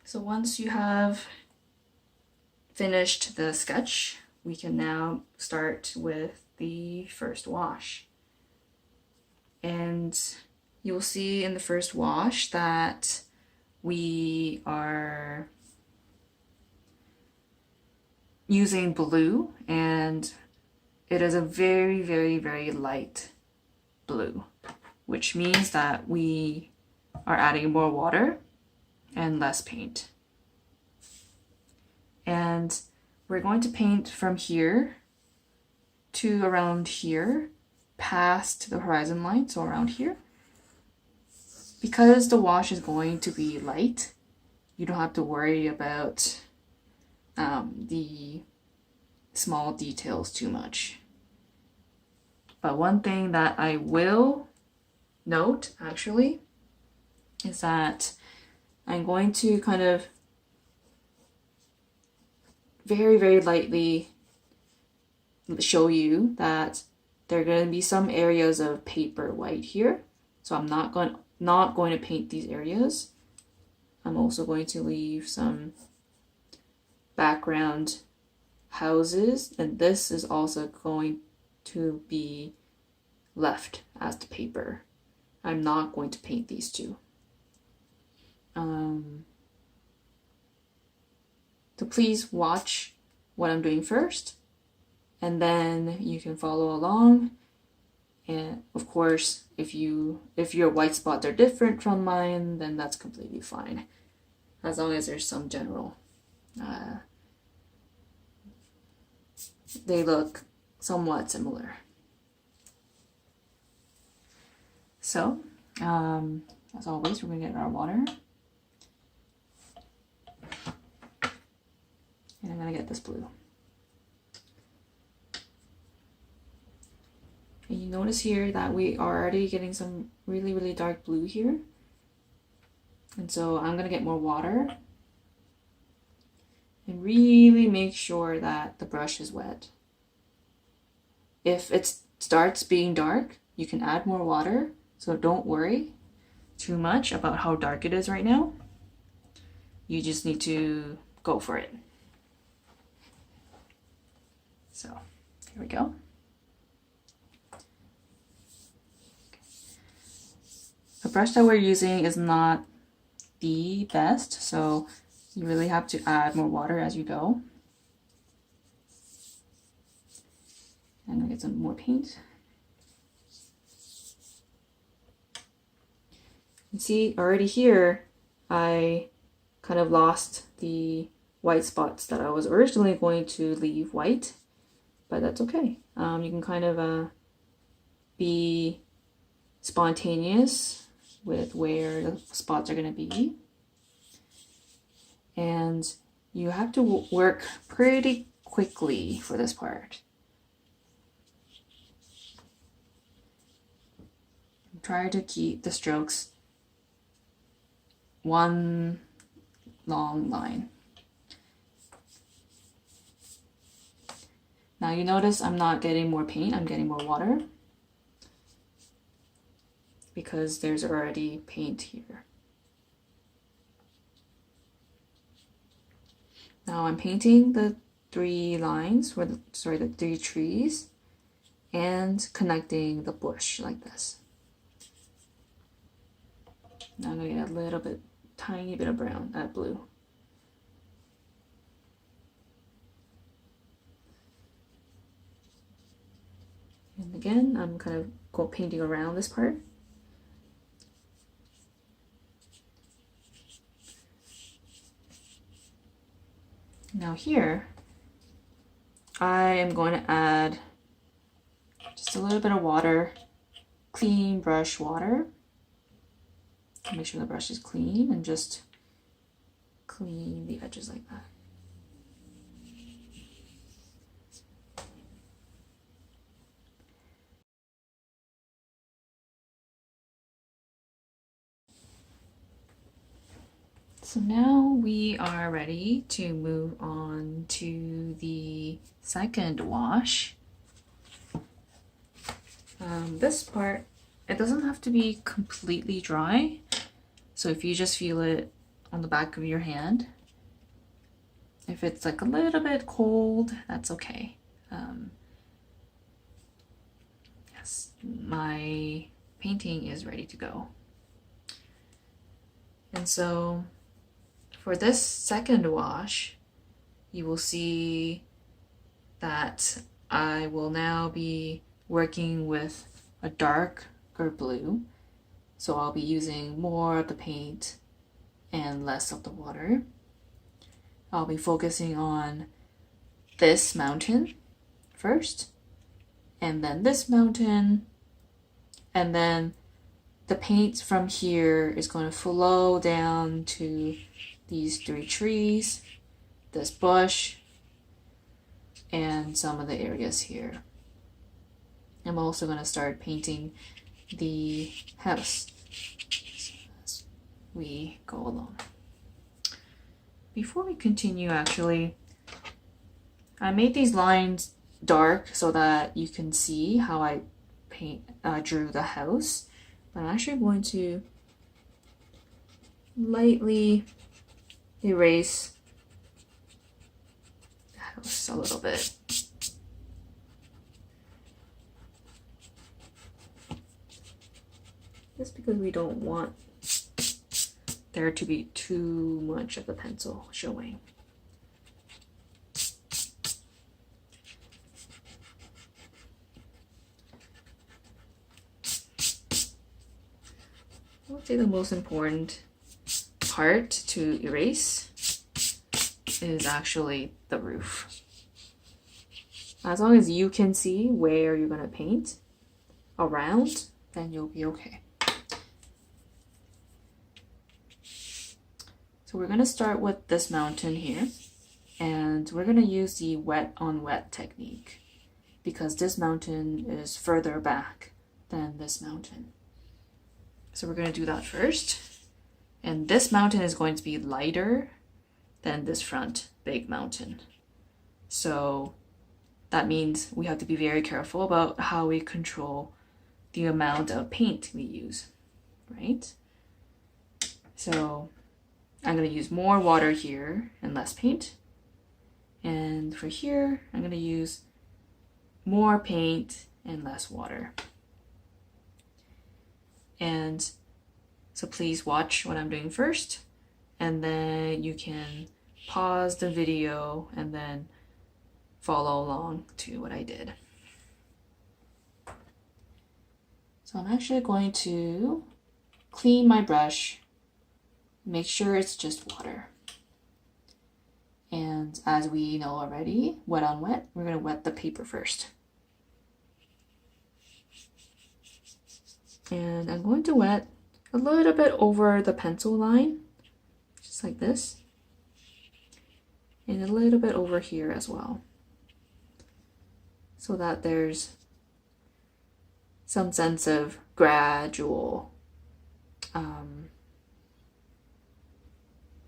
So once you have finished the sketch, we can now start with the first wash. And you'll see in the first wash that we are using blue, and it is a very, very, very light blue, which means that we are adding more water and less paint. And we're going to paint from here to around here, past the horizon line, so around here. Because the wash is going to be light, you don't have to worry about the small details too much. But one thing that I will note actually is that I'm going to kind of very, very lightly show you that there are going to be some areas of paper white here. So I'm not going to paint these areas. I'm also going to leave some background houses, and this is also going to be left as the paper. I'm not going to paint these two. So please watch what I'm doing first, and then you can follow along. And of course, if your white spots are different from mine, then that's completely fine, as long as there's some general they look somewhat similar. So as always, we're going to get our water, and I'm going to get this blue. And you notice here that we are already getting some really, really dark blue here. And so I'm going to get more water and really make sure that the brush is wet. If it starts being dark, you can add more water. So don't worry too much about how dark it is right now. You just need to go for it. So here we go. The brush that we're using is not the best, so you really have to add more water as you go. I'm gonna get some more paint. You see already here, I kind of lost the white spots that I was originally going to leave white, but that's okay. You can kind of be spontaneous with where the spots are going to be. And you have to work pretty quickly for this part. Try to keep the strokes one long line. Now you notice I'm not getting more paint, I'm getting more water, because there's already paint here. Now I'm painting the three lines, or the three trees, and connecting the bush like this. Now I'm gonna get a little bit, tiny bit of brown, blue. And again, I'm kind of painting around this part. Now here, I am going to add just a little bit of water, clean brush water. Make sure the brush is clean, and just clean the edges like that. So now we are ready to move on to the second wash. This part, it doesn't have to be completely dry. So if you just feel it on the back of your hand. If it's like a little bit cold, that's okay. Yes, my painting is ready to go. And so for this second wash, you will see that I will now be working with a darker blue. So I'll be using more of the paint and less of the water. I'll be focusing on this mountain first, and then this mountain, and then the paint from here is going to flow down to these 3 trees, this bush, and some of the areas here. I'm also going to start painting the house as we go along. Before we continue, actually, I made these lines dark so that you can see how I drew the house. But I'm actually going to lightly erase the house a little bit. Just because we don't want there to be too much of the pencil showing. I would say the most important part to erase is actually the roof. As long as you can see where you're going to paint around, then you'll be okay. So we're going to start with this mountain here, and we're going to use the wet on wet technique because this mountain is further back than this mountain. So we're going to do that first, and this mountain is going to be lighter than this front big mountain. So that means we have to be very careful about how we control the amount of paint we use, right? So I'm going to use more water here and less paint. And for here, I'm going to use more paint and less water. And so please watch what I'm doing first, and then you can pause the video and then follow along to what I did. So I'm actually going to clean my brush, make sure it's just water. And as we know already, wet on wet, we're going to wet the paper first. And I'm going to wet a little bit over the pencil line, just like this, and a little bit over here as well, so that there's some sense of gradual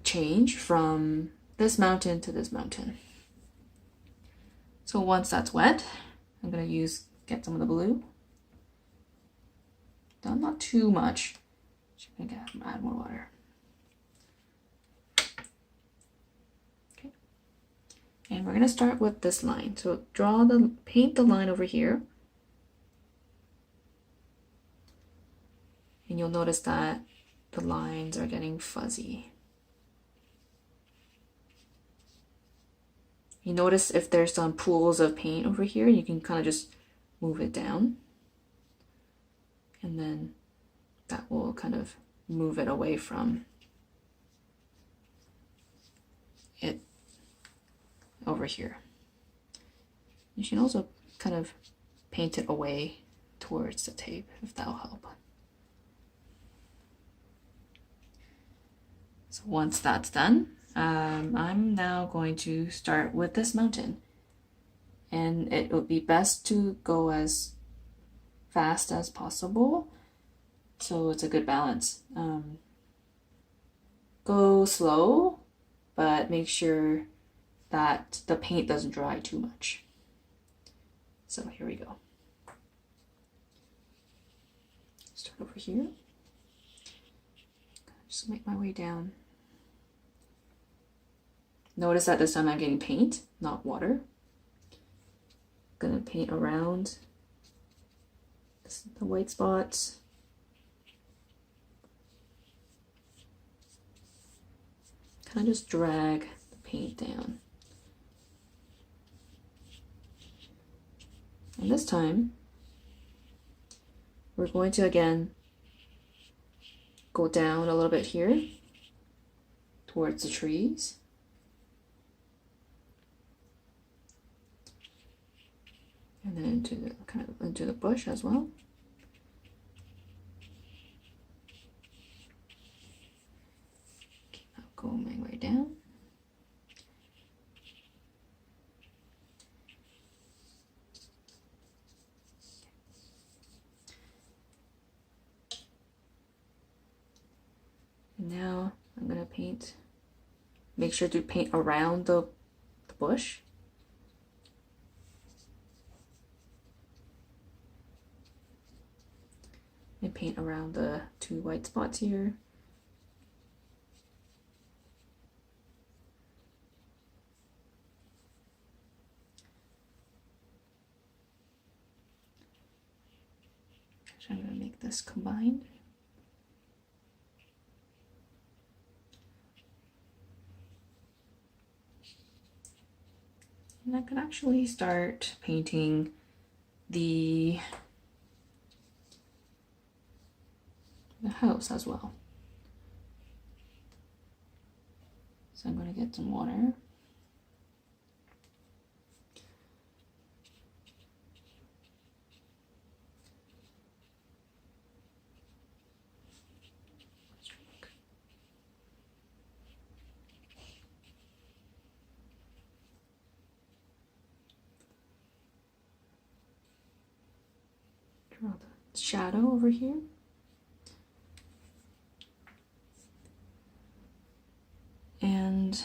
change from this mountain to this mountain. So once that's wet, I'm going to get some of the blue. Not too much. Just going to add more water. Okay. And we're going to start with this line. So paint the line over here. And you'll notice that the lines are getting fuzzy. You notice if there's some pools of paint over here, you can kind of just move it down. And then that will kind of move it away from it over here. You can also kind of paint it away towards the tape, if that'll help. So once that's done, I'm now going to start with this mountain. And it would be best to go as fast as possible, so it's a good balance. Go slow, but make sure that the paint doesn't dry too much. So here we go. Start over here. Just make my way down. Notice that this time I'm getting paint, not water. Gonna paint around the white spots. Kind of just drag the paint down. And this time, we're going to again go down a little bit here towards the trees. And then into the into the bush as well. Keep going my way down. And now I'm gonna paint. Make sure to paint around the bush. And paint around the 2 white spots here. I'm going to make this combined. And I can actually start painting the house as well. So I'm going to get some water. Draw the shadow over here. And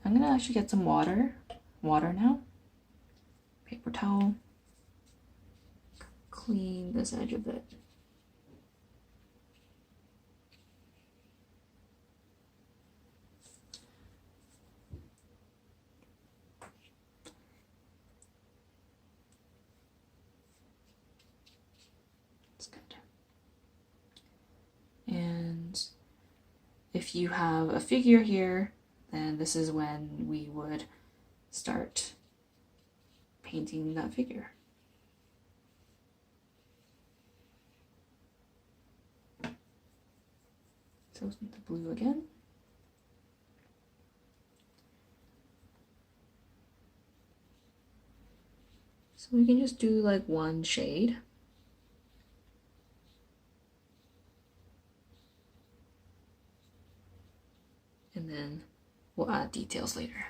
I'm gonna actually get some water now. Paper towel. Clean this edge a bit. That's good. And if you have a figure here, then this is when we would start painting that figure. So the blue again. So we can just do like one shade. And then we'll add details later.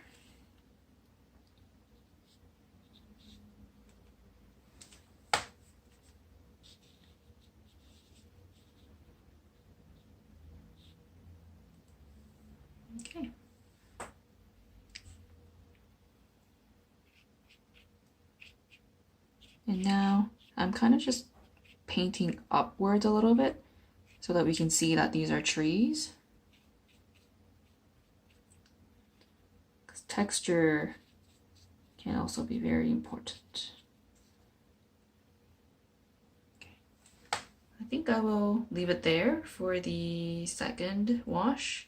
Okay. And now I'm kind of just painting upwards a little bit so that we can see that these are trees. Because texture can also be very important. Okay. I think I will leave it there for the second wash.